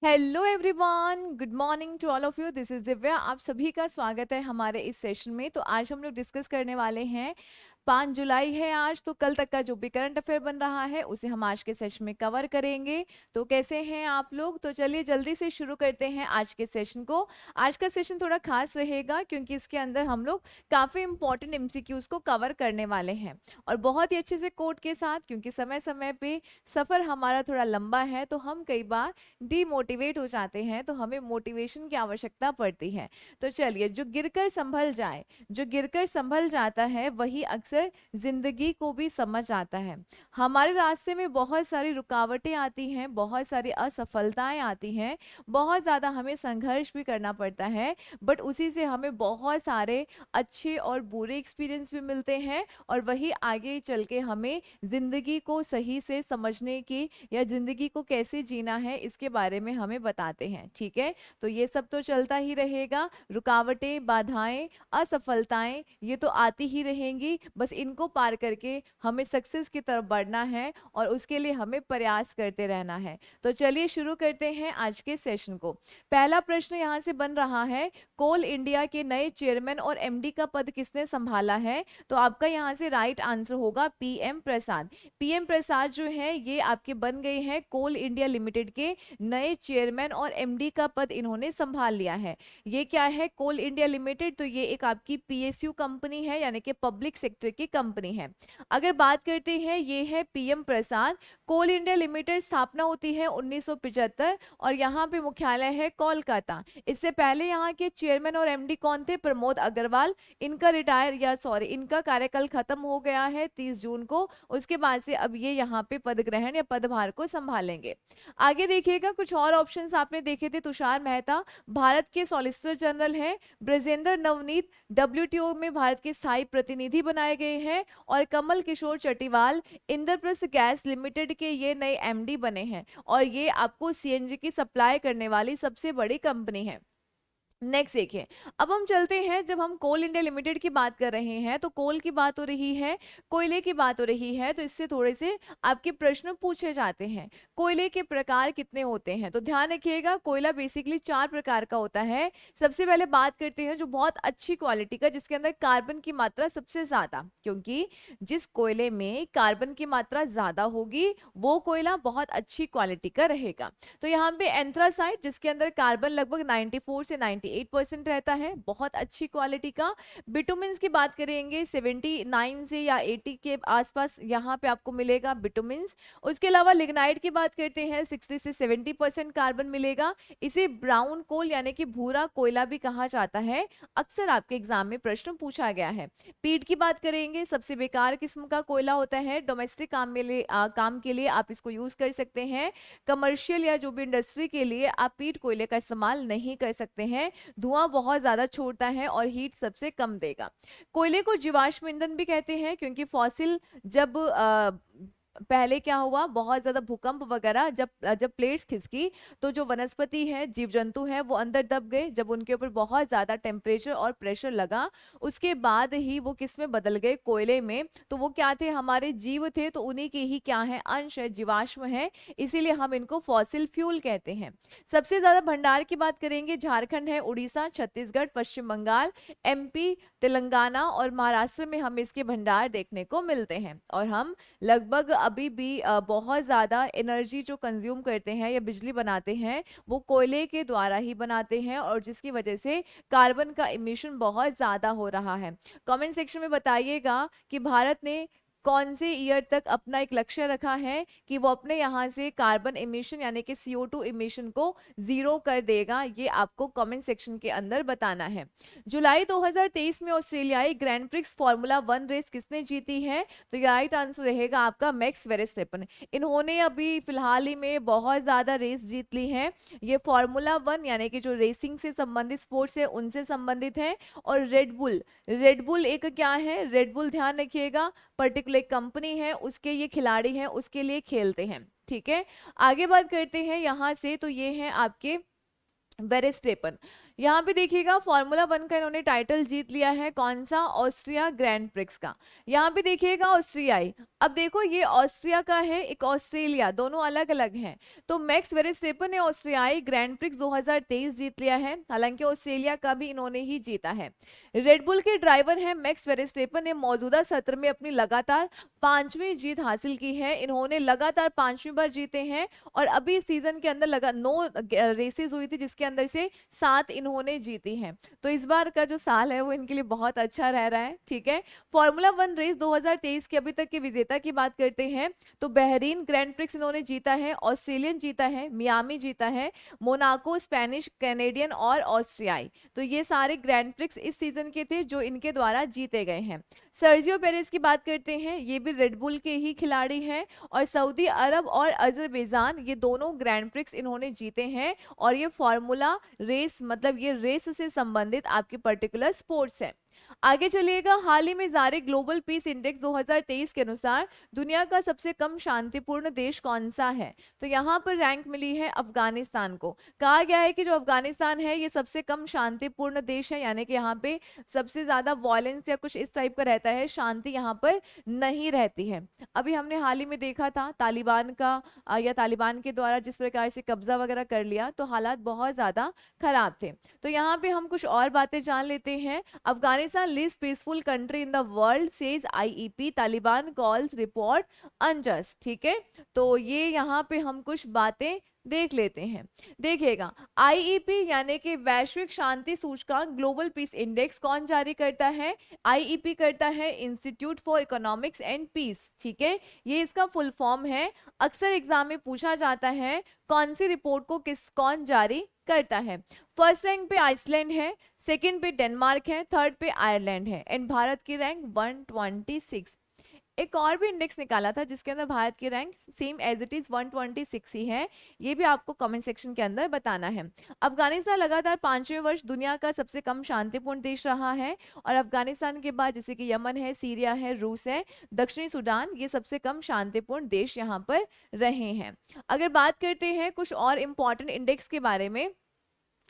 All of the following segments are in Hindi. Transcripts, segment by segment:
Hello everyone, good morning to all of you. This is Divya. आप सभी का स्वागत है हमारे इस सेशन में। तो आज हम लोग डिस्कस करने वाले हैं, 5 जुलाई है आज, तो कल तक का जो भी करंट अफेयर बन रहा है उसे हम आज के सेशन में कवर करेंगे। तो कैसे हैं आप लोग? तो चलिए जल्दी से शुरू करते हैं आज के सेशन को। आज का सेशन थोड़ा खास रहेगा क्योंकि इसके अंदर हम लोग काफ़ी इंपॉर्टेंट एमसीक्यूज को कवर करने वाले हैं, और बहुत ही अच्छे से कोड के साथ, क्योंकि समय समय पे सफ़र हमारा थोड़ा लंबा है तो हम कई बार डीमोटिवेट हो जाते हैं, तो हमें मोटिवेशन की आवश्यकता पड़ती है। तो चलिए, जो गिरकर संभल जाए, जो गिरकर संभल जाता है वही अक्सर जिंदगी को भी समझ आता है। हमारे रास्ते में बहुत सारी रुकावटें आती हैं, बहुत सारी असफलताएं आती हैं, बहुत ज़्यादा हमें संघर्ष भी करना पड़ता है, बट उसी से हमें बहुत सारे अच्छे और बुरे एक्सपीरियंस भी मिलते हैं, और वही आगे चल के हमें जिंदगी को सही से समझने की या जिंदगी को कैसे जीना है इसके बारे में हमें बताते हैं। ठीक है, तो ये सब तो चलता ही रहेगा। रुकावटें, बाधाएं, असफलताएं ये तो आती ही रहेंगी, बस इनको पार करके हमें सक्सेस की तरफ बढ़ना है, और उसके लिए हमें प्रयास करते रहना है। तो चलिए शुरू करते हैं आज के सेशन को। पहला प्रश्न यहाँ से बन रहा है, कोल इंडिया के नए चेयरमैन और एमडी का पद किसने संभाला है? तो आपका यहाँ से राइट आंसर होगा पीएम प्रसाद। पीएम प्रसाद जो है ये आपके बन गए हैं कोल इंडिया लिमिटेड के नए चेयरमैन, और एमडी का पद इन्होंने संभाल लिया है। ये क्या है कोल इंडिया लिमिटेड? तो ये एक आपकी पीएसयू कंपनी है, यानी कि पब्लिक सेक्टर की कंपनी है। अगर बात करते हैं, ये है पीएम प्रसाद। कोल इंडिया लिमिटेड स्थापना होती है 1975, और यहाँ पे मुख्यालय है कोलकाता। इससे पहले यहाँ के चेयरमैन और एमडी कौन थे? प्रमोद अग्रवाल। इनका रिटायर या सॉरी इनका कार्यकाल खत्म हो गया है 30 जून को। उसके बाद से अब ये यहाँ पे पद ग्रहण या पदभार को संभालेंगे। आगे देखिएगा, कुछ और ऑप्शंस आपने देखे थे। तुषार मेहता भारत के सॉलिसिटर जनरल हैं। ब्रजेंद्र नवनीत डब्ल्यूटीओ में भारत के स्थायी प्रतिनिधि बनाए गए हैं। और कमल किशोर चटीवाल इंद्रप्रस्थ गैस लिमिटेड के ये नए एमडी बने हैं, और ये आपको सीएनजी की सप्लाई करने वाली सबसे बड़ी कंपनी है। नेक्स्ट देखिए, अब हम चलते हैं, जब हम कोल इंडिया लिमिटेड की बात कर रहे हैं तो कोल की बात हो रही है, कोयले की बात हो रही है, तो इससे थोड़े से आपके प्रश्न पूछे जाते हैं। कोयले के प्रकार कितने होते हैं? तो ध्यान रखिएगा, कोयला बेसिकली 4 प्रकार का होता है। सबसे पहले बात करते हैं जो बहुत अच्छी क्वालिटी का, जिसके अंदर कार्बन की मात्रा सबसे ज्यादा, क्योंकि जिस कोयले में कार्बन की मात्रा ज्यादा होगी वो कोयला बहुत अच्छी क्वालिटी का रहेगा। तो यहाँ पे एंथ्रासाइट, जिसके अंदर कार्बन लगभग 94 से 98% रहता है, बहुत अच्छी क्वालिटी का। बिटुमिन्स की बात करेंगे, 79 से या 80 के आसपास यहाँ पे आपको मिलेगा बिटुमिन्स। उसके अलावा लिग्नाइट की बात करते हैं, 60 से 70% कार्बन मिलेगा। इसे ब्राउन कोल यानी कि भूरा कोयला भी कहा जाता है, अक्सर आपके एग्जाम में प्रश्न पूछा गया है। पीट की बात करेंगे, सबसे बेकार किस्म का कोयला होता है। डोमेस्टिक काम के लिए आप इसको यूज कर सकते हैं। कमर्शियल या जो भी इंडस्ट्री के लिए आप पीट कोयले का इस्तेमाल नहीं कर सकते हैं। धुआं बहुत ज्यादा छोड़ता है और हीट सबसे कम देगा। कोयले को जीवाश्म ईंधन भी कहते हैं, क्योंकि फॉसिल जब पहले क्या हुआ, बहुत ज्यादा भूकंप वगैरह जब जब प्लेट्स खिसकी, तो जो वनस्पति है, जीव जंतु है, वो अंदर दब गए। जब उनके ऊपर बहुत ज्यादा टेम्परेचर और प्रेशर लगा, उसके बाद ही वो किस में बदल गए? कोयले में। तो वो क्या थे? हमारे जीव थे, तो उन्हीं के ही क्या है? अंश है, जीवाश्म है, इसीलिए हम इनको फॉसिल फ्यूल कहते हैं। सबसे ज्यादा भंडार की बात करेंगे, झारखंड है, उड़ीसा, छत्तीसगढ़, पश्चिम बंगाल, एमपी, तेलंगाना और महाराष्ट्र में हमें इसके भंडार देखने को मिलते हैं। और हम लगभग अभी भी बहुत ज़्यादा एनर्जी जो कंज्यूम करते हैं या बिजली बनाते हैं, वो कोयले के द्वारा ही बनाते हैं, और जिसकी वजह से कार्बन का इमिशन बहुत ज़्यादा हो रहा है। कमेंट सेक्शन में बताइएगा कि भारत ने कौन से ईयर तक अपना एक लक्ष्य रखा है कि वो अपने यहाँ से कार्बन इमिशन यानी कि CO2 इमिशन को जीरो कर देगा। ये आपको कमेंट सेक्शन के अंदर बताना है। जुलाई 2023 में ऑस्ट्रेलियाई ग्रैंड प्रिक्स फार्मूला 1 रेस किसने जीती है? तो ये राइट आंसर रहेगा आपका मैक्स वेरस्टेपन। इन्होंने अभी फिलहाल ही में बहुत ज्यादा रेस जीत ली है। ये फार्मूला 1 यानी कि जो रेसिंग से संबंधित स्पोर्ट्स है उनसे संबंधित है। और रेडबुल, रेडबुल एक क्या है? रेडबुल ध्यान रखिएगा, पर्टिकुलर कंपनी है, उसके ये खिलाड़ी हैं, उसके लिए खेलते हैं। ठीक है, आगे बात करते हैं यहाँ से। तो ये हैं आपके वेरेस्टेपन। यहाँ पे देखिएगा फॉर्मूला 1 का इन्होंने टाइटल जीत लिया है, कौन सा, ऑस्ट्रिया ग्रैंड प्रिक्स का। यहाँ पे देखिएगा ऑस्ट्रियाई, अब देखो ये ऑस्ट्रिया का है, एक ऑस्ट्रेलिया, दोनों अलग अलग हैं। तो मैक्स वेरस्टेपन ने ऑस्ट्रियाई ग्रैंड प्रिक्स 2023 जीत लिया है, हालांकि ऑस्ट्रेलिया का भी इन्होंने ही जीता है। रेडबुल के ड्राइवर हैं मैक्स वेरस्टेपन ने मौजूदा सत्र में अपनी लगातार 5वीं जीत हासिल की है, इन्होंने लगातार 5वीं बार जीते हैं। और अभी सीजन के अंदर लगा 9 रेसेस हुई थी जिसके अंदर से 7 इन्होंने जीती हैं। तो इस बार का जो साल है वो इनके लिए बहुत अच्छा रह रहा है, ठीक है। फॉर्मूला 1 रेस 2023 के अभी तक के विजेता की बात करते हैं तो बहरीन ग्रैंड प्रिक्स इन्होंने जीता है, ऑस्ट्रेलियन जीता है, मियामी जीता है, मोनाको, स्पेनिश, कैनेडियन और ऑस्ट्रियाई। तो ये सारे ग्रैंड प्रिक्स इस सीजन के थे जो इनके द्वारा जीते गए हैं। सर्जियो पेरेस की बात करते हैं, ये भी रेडबुल के ही खिलाड़ी हैं और सऊदी अरब और अजरबैजान ये दोनों ग्रैंड प्रिक्स इन्होंने जीते हैं। और ये फॉर्मूला रेस मतलब ये रेस से संबंधित आपके पर्टिकुलर स्पोर्ट्स है। आगे चलिएगा, हाल ही में जारी ग्लोबल पीस इंडेक्स 2023 के अनुसार दुनिया का सबसे कम शांतिपूर्ण देश कौन सा है। तो यहाँ पर रैंक मिली है अफगानिस्तान को। कहा गया है कि जो अफगानिस्तान है ये सबसे कम शांतिपूर्ण देश है, यानी कि यहाँ पे सबसे ज्यादा वॉयलेंस या कुछ इस टाइप का रहता है, शांति यहाँ पर नहीं रहती है। अभी हमने हाल ही में देखा था तालिबान का या तालिबान के द्वारा जिस प्रकार से कब्जा वगैरह कर लिया तो हालात बहुत ज्यादा खराब थे। तो यहाँ पे हम कुछ और बातें जान लेते हैं। Afghanistan least peaceful country in the world says IEP, Taliban calls report unjust, ठीक है। तो ये यहाँ पे हम कुछ बातें देख लेते हैं। देखिएगा आईईपी यानी कि वैश्विक शांति सूचकांक ग्लोबल पीस इंडेक्स कौन जारी करता है, आईईपी करता है institute for economics and peace, ठीक है, ये इसका फुल फॉर्म है। अक्सर एग्जाम में पूछा जाता है कौन सी रिपोर्ट को कौन जारी करता है। फर्स्ट रैंक पे आइसलैंड है, सेकंड पे डेनमार्क है, थर्ड पे आयरलैंड है एंड भारत की रैंक 126। एक और भी इंडेक्स निकाला था जिसके अंदर भारत की rank same as it is 126 ही है, ये भी आपको कमेंट सेक्शन के अंदर बताना है। अफगानिस्तान लगातार 5वें वर्ष दुनिया का सबसे कम शांतिपूर्ण देश रहा है और अफगानिस्तान के बाद जैसे कि यमन है, सीरिया है, रूस है, दक्षिणी सूडान, ये सबसे कम शांतिपूर्ण देश यहाँ पर रहे हैं। अगर बात करते हैं कुछ और इंपॉर्टेंट इंडेक्स के बारे में,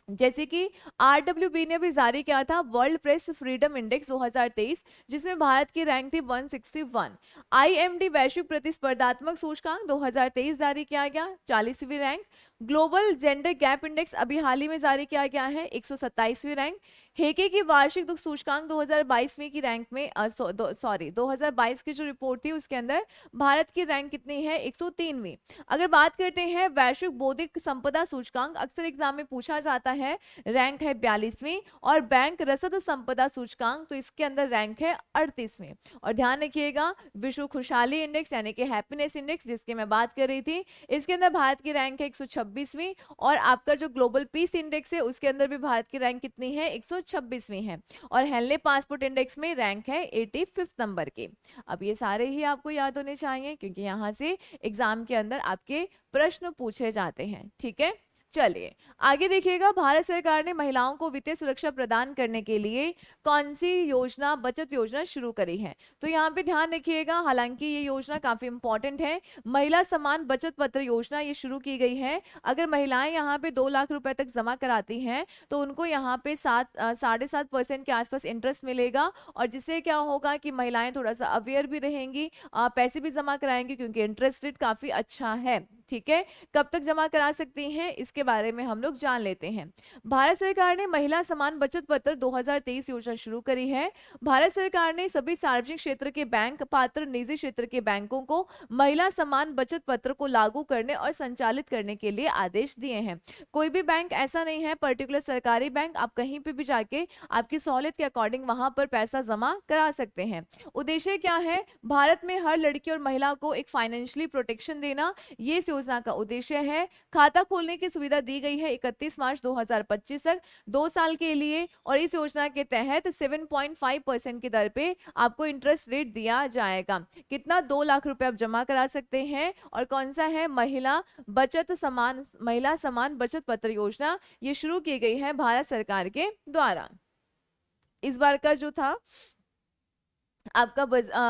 जैसे कि आरडब्ल्यूबी ने भी जारी किया था वर्ल्ड प्रेस फ्रीडम इंडेक्स 2023 जिसमें भारत की रैंक थी 161। आईएमडी वैश्विक प्रतिस्पर्धात्मक सूचकांक 2023 जारी किया गया, 40वीं rank. Global gender gap index अभी हाल ही में जारी किया गया है, 127वीं रैंक। हेके की वार्षिक दुख सूचकांक 2022 की रैंक में 2022 की जो रिपोर्ट थी उसके अंदर भारत की रैंक कितनी है, 103वीं। अगर बात करते हैं वैश्विक बौद्धिक संपदा सूचकांक, अक्सर एग्जाम में पूछा जाता है, रैंक है 42वीं। और बैंक रसद संपदा सूचकांक तो इसके अंदर रैंक है 38वीं। और ध्यान रखिएगा विश्व खुशहाली इंडेक्स यानी कि हैप्पीनेस इंडेक्स जिसकी मैं बात कर रही थी, इसके अंदर भारत की रैंक है 126वीं। और आपका जो ग्लोबल पीस इंडेक्स है उसके अंदर भी भारत की रैंक कितनी है, 126वीं है। और हेनले पासपोर्ट इंडेक्स में रैंक है 85 नंबर की। अब ये सारे ही आपको याद होने चाहिए क्योंकि यहाँ से एग्जाम के अंदर आपके प्रश्न पूछे जाते हैं, ठीक है। चलिए आगे देखिएगा, भारत सरकार ने महिलाओं को वित्तीय सुरक्षा प्रदान करने के लिए कौन सी योजना, बचत योजना शुरू करी है। तो यहाँ पे ध्यान रखिएगा, हालांकि ये योजना काफी इंपॉर्टेंट है, महिला समान बचत पत्र योजना ये शुरू की गई है। अगर महिलाएं यहाँ पे 2 लाख रुपए तक जमा कराती हैं तो उनको यहाँ पे 7.5% के आसपास इंटरेस्ट मिलेगा और जिससे क्या होगा कि महिलाएं थोड़ा सा अवेयर भी रहेंगी, पैसे भी जमा कराएंगी क्योंकि इंटरेस्ट रेट काफी अच्छा है, ठीक है। कब तक जमा करा सकती हैं इसके बारे में हम लोग जान लेते हैं। भारत सरकार ने महिला समान बचत पत्र 2023 योजना शुरू करी है। भारत सरकार ने सभी सार्वजनिक क्षेत्र के बैंक, पात्र निजी क्षेत्र के बैंकों को महिला समान बचत पत्र को लागू करने और संचालित करने के लिए आदेश दिए हैं। कोई भी बैंक ऐसा नहीं है, पर्टिकुलर सरकारी बैंक, आप कहीं पे भी जाके आपकी सहूलियत के अकॉर्डिंग वहां पर पैसा जमा करा सकते हैं। उद्देश्य क्या है, भारत में हर लड़की और महिला को एक फाइनेंशियली प्रोटेक्शन देना, ये योजना का उद्देश्य है। खाता खोलने की सुविधा दी गई है 31 मार्च 2025 तक 2 साल के लिए और इस योजना के तहत 7.5% की दर पे आपको इंटरेस्ट रेट दिया जाएगा। कितना, 2 लाख रुपए आप जमा करा सकते हैं। और कौन सा है, महिला समान बचत पत्र योजना, ये शुरू की गई है भारत सरकार के द्वारा। इस बार का जो था आपका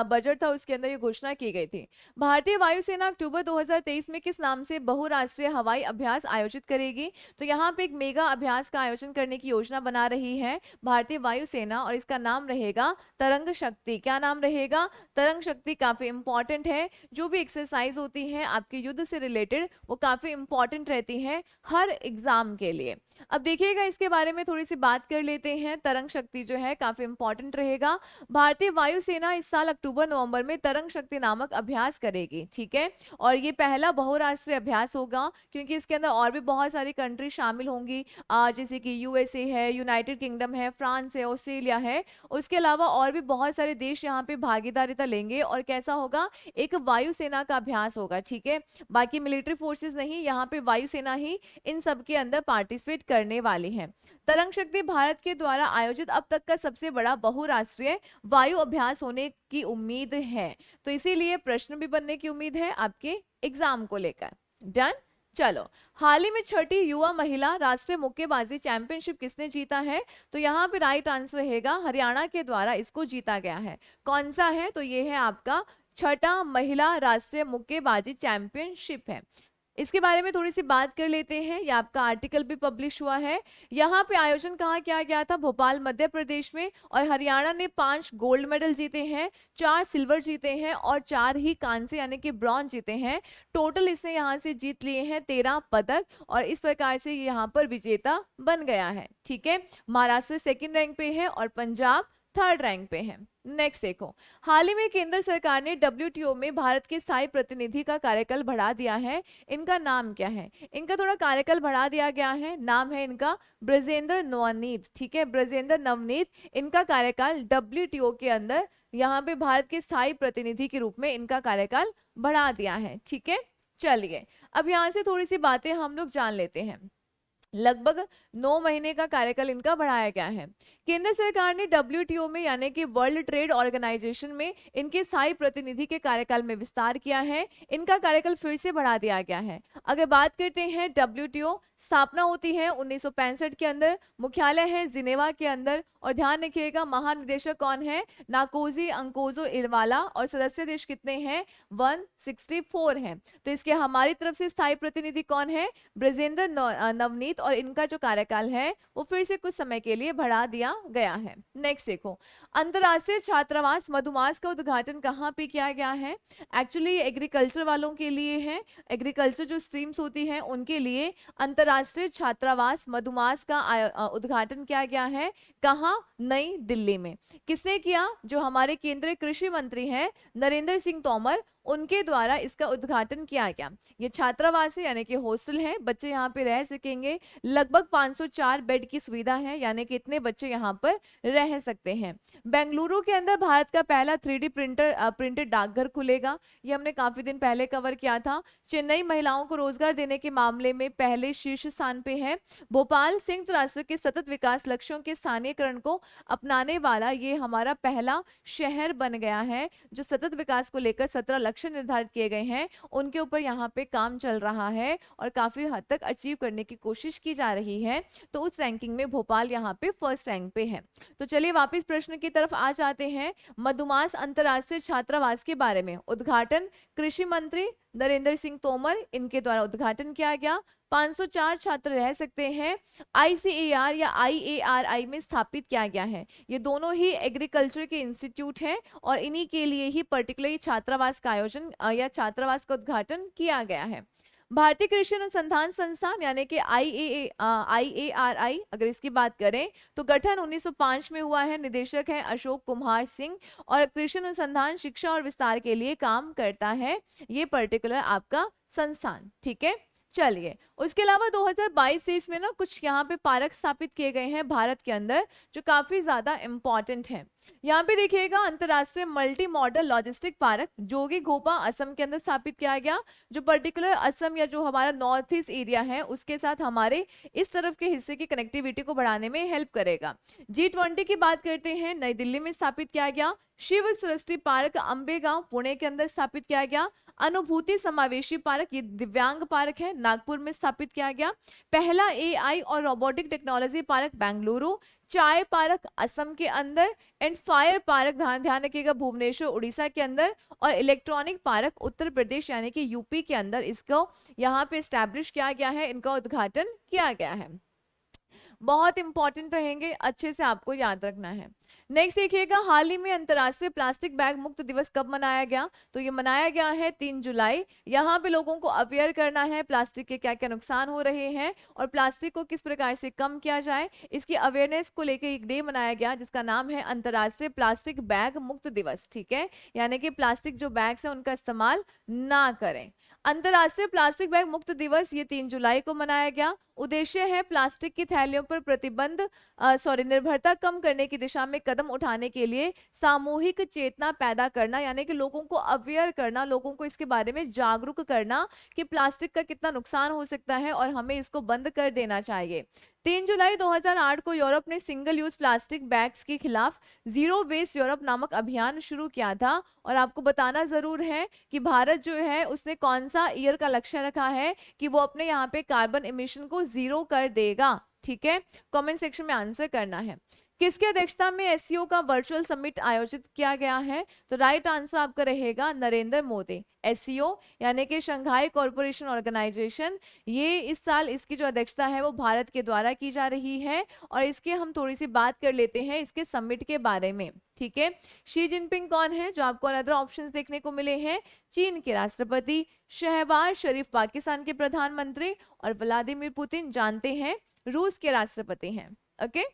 बजट था उसके अंदर ये घोषणा की गई थी। भारतीय वायुसेना अक्टूबर 2023 में किस नाम से बहुराष्ट्रीय हवाई अभ्यास आयोजित करेगी? तो यहाँ पे एक मेगा अभ्यास का आयोजन करने की योजना बना रही है भारतीय वायुसेना और इसका नाम रहेगा तरंग शक्ति। क्या नाम रहेगा? तरंग शक्ति। काफी इंपॉर्टेंट है। जो भी एक्सरसाइज होती है आपके युद्ध से रिलेटेड वो काफी इंपॉर्टेंट रहती है हर एग्जाम के लिए। अब देखिएगा इसके बारे में थोड़ी सी बात कर लेते हैं। तरंग शक्ति जो है काफी इंपॉर्टेंट रहेगा। भारतीय वायुसेना इस साल अक्टूबर नवंबर में तरंग शक्ति नामक अभ्यास करेगी, ठीक है। और ये पहला बहुराष्ट्रीय अभ्यास होगा क्योंकि इसके अंदर और भी बहुत सारी कंट्री शामिल होंगी, जैसे कि यूएसए है, यूनाइटेड किंगडम है, फ्रांस है, ऑस्ट्रेलिया है। उसके अलावा और भी बहुत सारे देश यहाँ पे भागीदारिता लेंगे और कैसा होगा, एक वायुसेना का अभ्यास होगा, ठीक है। बाकी मिलिट्री फोर्सेस नहीं, यहाँ पे वायुसेना ही इन सब के अंदर पार्टिसिपेट करने वाली है। तरंग शक्ति भारत के द्वारा आयोजित अब तक का सबसे बड़ा बहुराष्ट्रीय वायु अभ्यास होने की उम्मीद है। तो इसीलिए प्रश्न भी बनने की उम्मीद है आपके एग्जाम को लेकर। डन। चलो, हाल ही में छठी युवा महिला राष्ट्रीय मुक्केबाजी चैंपियनशिप किसने जीता है? तो यहाँ पे राइट आंसर रहेगा हरियाणा के द्वारा इसको जीता गया है। कौन सा है? तो ये है आपका छठा महिला राष्ट्रीय मुक्केबाजी चैंपियनशिप है। इसके बारे में थोड़ी सी बात कर लेते हैं। ये आपका आर्टिकल भी पब्लिश हुआ है। यहाँ पे आयोजन कहाँ किया गया था? भोपाल मध्य प्रदेश में। और हरियाणा ने 5 गोल्ड मेडल जीते हैं, 4 सिल्वर जीते हैं और 4 ही कांस्य यानी कि ब्रॉन्ज जीते हैं। टोटल इसने यहाँ से जीत लिए हैं 13 पदक और इस प्रकार से यहाँ पर विजेता बन गया है, ठीक है। महाराष्ट्र सेकंड रैंक पे है और पंजाब थर्ड रैंक पे है। नेक्स्ट देखो, हाल ही में केंद्र सरकार ने डब्ल्यूटीओ में भारत के स्थायी प्रतिनिधि का कार्यकाल बढ़ा दिया है। इनका नाम क्या है? इनका थोड़ा कार्यकाल बढ़ा दिया गया है। नाम है इनका ब्रजेंद्र नवनीत, ठीक है, ब्रजेंद्र नवनीत। इनका कार्यकाल डब्ल्यूटीओ के अंदर यहाँ पे भारत के स्थायी प्रतिनिधि के रूप में इनका कार्यकाल बढ़ा दिया है, ठीक है। चलिए, अब यहाँ से थोड़ी सी बातें हम लोग जान लेते हैं। लगभग 9 महीने का कार्यकाल इनका बढ़ाया गया है। केंद्र सरकार ने डब्ल्यूटीओ में यानी कि वर्ल्ड ट्रेड ऑर्गेनाइजेशन में इनके स्थायी प्रतिनिधि के कार्यकाल में विस्तार किया है। इनका कार्यकाल फिर से बढ़ा दिया गया है। अगर बात करते हैं, डब्ल्यूटीओ स्थापना होती है 1965 के अंदर, मुख्यालय है जिनेवा के अंदर और ध्यान रखिएगा महानिदेशक कौन है? नाकोजी अंकोजो इलवाला और सदस्य देश कितने हैं? 164 हैं। तो इसके हमारी तरफ से स्थायी प्रतिनिधि कौन है? ब्रजेंद्र नवनीत और इनका जो कार्यकाल है वो फिर से कुछ समय के लिए बढ़ा दिया गया है। नेक्स्ट देखो, अंतरराष्ट्रीय छात्रावास मधुमास का उद्घाटन कहाँ पे किया गया है? एक्चुअली एग्रीकल्चर वालों के लिए है, एग्रीकल्चर जो स्ट्रीम्स होती हैं उनके लिए अंतरराष्ट्रीय छात्रावास मधुमास का उद्घाटन किया गया है। कहाँ? नई दिल्ली में। किसने किया? जो हमारे केंद्रीय कृषि मंत्री हैं नरेंद्र सिंह तोमर, उनके द्वारा इसका उद्घाटन किया गया। ये छात्रावास है यानी कि हॉस्टल है, बच्चे यहाँ पे रह सकेंगे। लगभग 504 बेड की सुविधा है यानी कि इतने बच्चे यहाँ पर रह सकते हैं। बेंगलुरु के अंदर भारत का पहला 3D प्रिंटेड डाकघर खुलेगा। ये हमने काफी दिन पहले कवर किया था। चेन्नई महिलाओं को रोजगार देने के मामले में पहले शीर्ष स्थान पे है। भोपाल संयुक्त राष्ट्र के सतत विकास लक्ष्यों के स्थानीयकरण को अपनाने वाला ये हमारा पहला शहर बन गया है। जो सतत विकास को लेकर 17 लक्ष्य निर्धारित किए गए हैं उनके ऊपर यहाँ पे काम चल रहा है और काफी हद तक अचीव करने की कोशिश की जा रही है। तो उस रैंकिंग में भोपाल यहाँ पे फर्स्ट रैंक पे है। तो चलिए वापस प्रश्न की तरफ आ जाते हैं। मधुमास अंतरराष्ट्रीय छात्रावास के बारे में उद्घाटन कृषि मंत्री नरेंद्र सिंह तोमर, इनके द्वारा उद्घाटन किया गया। 504 छात्र रह सकते हैं। आईसीएआर या आईएआरआई में स्थापित किया गया है। ये दोनों ही एग्रीकल्चर के इंस्टीट्यूट हैं और इन्हीं के लिए ही पर्टिकुलर छात्रावास का आयोजन या छात्रावास का उद्घाटन किया गया है। भारतीय कृषि अनुसंधान संस्थान यानी कि आईएआरआई अगर इसकी बात करें तो गठन 1905 में हुआ है। निदेशक है अशोक कुमार सिंह और कृषि अनुसंधान शिक्षा और विस्तार के लिए काम करता है ये पर्टिकुलर आपका संस्थान, ठीक है। चलिए, उसके अलावा 2022 से इसमें ना कुछ यहाँ पे पार्क स्थापित किए गए हैं भारत के अंदर जो काफी ज्यादा इंपॉर्टेंट है। यहाँ पे देखिएगा अंतरराष्ट्रीय मल्टी मॉडल लॉजिस्टिक पार्क जोगी घोपा असम के अंदर स्थापित किया गया, जो पर्टिकुलर असम या जो हमारा नॉर्थ ईस्ट एरिया है उसके साथ हमारे इस तरफ के हिस्से की कनेक्टिविटी को बढ़ाने में हेल्प करेगा। G20 की बात करते हैं, नई दिल्ली में स्थापित किया गया। शिव सृष्टि पार्क अंबेगांव पुणे के अंदर स्थापित किया गया। अनुभूति समावेशी पार्क ये दिव्यांग पार्क है, नागपुर में स्थापित किया गया। पहला एआई और रोबोटिक टेक्नोलॉजी पार्क बेंगलुरु। चाय पार्क असम के अंदर, एंड फायर पार्क ध्यान ध्यान रखिएगा भुवनेश्वर उड़ीसा के अंदर, और इलेक्ट्रॉनिक पार्क उत्तर प्रदेश यानी कि यूपी के अंदर इसको यहाँ पे स्टैब्लिश किया गया है, इनका उद्घाटन किया गया है। बहुत इंपॉर्टेंट रहेंगे, अच्छे से आपको याद रखना है। नेक्स्ट देखिएगा, हाल ही में अंतर्राष्ट्रीय प्लास्टिक बैग मुक्त दिवस कब मनाया गया? तो ये मनाया गया है 3 जुलाई। यहाँ पे लोगों को अवेयर करना है प्लास्टिक के क्या क्या नुकसान हो रहे हैं और प्लास्टिक को किस प्रकार से कम किया जाए, इसकी अवेयरनेस को लेकर एक डे मनाया गया जिसका नाम है अंतर्राष्ट्रीय प्लास्टिक बैग मुक्त दिवस। ठीक है, यानी कि प्लास्टिक जो बैग्स है उनका इस्तेमाल ना करें। अंतर्राष्ट्रीय प्लास्टिक बैग मुक्त दिवस ये 3 जुलाई को मनाया गया। उद्देश्य है प्लास्टिक की थैलियों पर निर्भरता कम करने की दिशा में कदम उठाने के लिए सामूहिक चेतना पैदा करना, यानी कि लोगों को अवेयर करना, लोगों को इसके बारे में जागरूक करना कि प्लास्टिक का कितना नुकसान हो सकता है और हमें इसको बंद कर देना चाहिए। 3 जुलाई 2008 को यूरोप ने सिंगल यूज प्लास्टिक बैग्स के खिलाफ जीरो वेस्ट यूरोप नामक अभियान शुरू किया था। और आपको बताना जरूर है कि भारत जो है उसने कौन सा ईयर का लक्ष्य रखा है कि वो अपने यहाँ पे कार्बन एमिशन को जीरो कर देगा। ठीक है, कमेंट सेक्शन में आंसर करना है। किसकी अध्यक्षता में एससीओ का वर्चुअल समिट आयोजित किया गया है? तो राइट आंसर आपका रहेगा नरेंद्र मोदी। एससीओ यानी कि शंघाई कॉरपोरेशन ऑर्गेनाइजेशन, ये इस साल इसकी जो अध्यक्षता है वो भारत के द्वारा की जा रही है। और इसके हम थोड़ी सी बात कर लेते हैं इसके समिट के बारे में। ठीक है, शी जिनपिंग कौन है? जो आपको अदर ऑप्शंस देखने को मिले हैं, चीन के राष्ट्रपति, शहबाज शरीफ पाकिस्तान के प्रधानमंत्री, और व्लादिमीर पुतिन जानते हैं रूस के राष्ट्रपति हैं। ओके,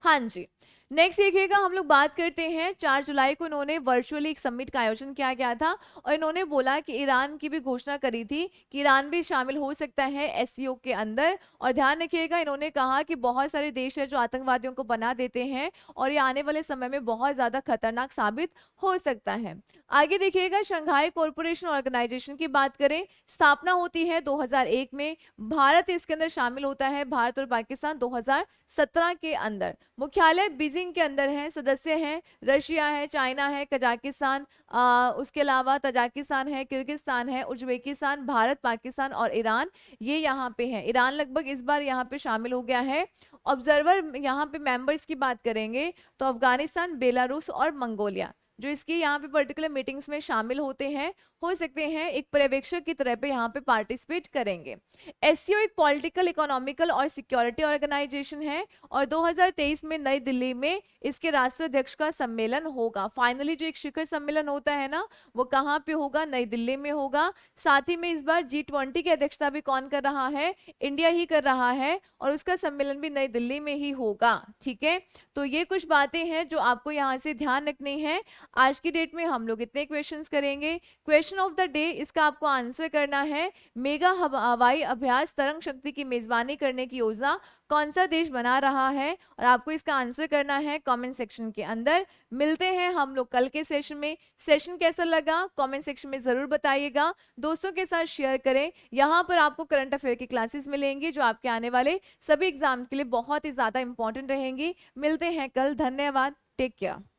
हाँ जी। नेक्स्ट देखिएगा, हम लोग बात करते हैं 4 जुलाई को इन्होंने वर्चुअली एक समिट का आयोजन किया गया था और इन्होंने बोला कि ईरान की भी घोषणा करी थी कि ईरान भी शामिल हो सकता है एससीओ के अंदर। और ध्यान रखिएगा, इन्होंने कहा कि बहुत सारे देश है जो आतंकवादियों को बना देते हैं और ये आने वाले समय में बहुत ज्यादा खतरनाक साबित हो सकता है। आगे देखिएगा, शंघाई कॉरपोरेशन ऑर्गेनाइजेशन की बात करें, स्थापना होती है 2001 में, भारत इसके अंदर शामिल होता है, भारत और पाकिस्तान 2017 के अंदर। मुख्यालय बीजिंग के अंदर है, सदस्य हैं रशिया है, चाइना है, कजाकिस्तान, उसके अलावा तजाकिस्तान है, किर्गिस्तान है, उज्बेकिस्तान, भारत, पाकिस्तान और ईरान ये यहाँ पे है। ईरान लगभग इस बार यहाँ पे शामिल हो गया है। ऑब्जर्वर यहाँ पे मेंबर्स की बात करेंगे तो अफगानिस्तान, बेलारूस और मंगोलिया जो इसकी यहाँ पे पर्टिकुलर मीटिंग्स में शामिल होते हैं, हो सकते हैं एक पर्यवेक्षक की तरह पे यहाँ पे पार्टिसिपेट करेंगे। एससीओ एक पॉलिटिकल, इकोनॉमिकल और सिक्योरिटी ऑर्गेनाइजेशन है और 2023 में नई दिल्ली में इसके राष्ट्राध्यक्ष का सम्मेलन होगा। फाइनली जो एक शिखर सम्मेलन होता है ना, वो कहाँ पे होगा? नई दिल्ली में होगा। साथ ही में इस बार G20 की अध्यक्षता भी कौन कर रहा है? इंडिया ही कर रहा है और उसका सम्मेलन भी नई दिल्ली में ही होगा। ठीक है, तो ये कुछ बातें हैं जो आपको यहाँ से ध्यान रखनी है। आज की डेट में हम लोग इतने क्वेश्चंस करेंगे। क्वेश्चन ऑफ द डे, इसका आपको आंसर करना है, मेगा हवाई अभ्यास तरंग शक्ति की मेजबानी करने की योजना कौन सा देश बना रहा है? और आपको इसका आंसर करना है कमेंट सेक्शन के अंदर। मिलते हैं हम लोग कल के सेशन में। सेशन कैसा लगा कमेंट सेक्शन में जरूर बताइएगा, दोस्तों के साथ शेयर करें। यहाँ पर आपको करंट अफेयर की क्लासेस मिलेंगी जो आपके आने वाले सभी एग्जाम के लिए बहुत ही ज्यादा इंपॉर्टेंट रहेंगी। मिलते हैं कल, धन्यवाद, टेक केयर।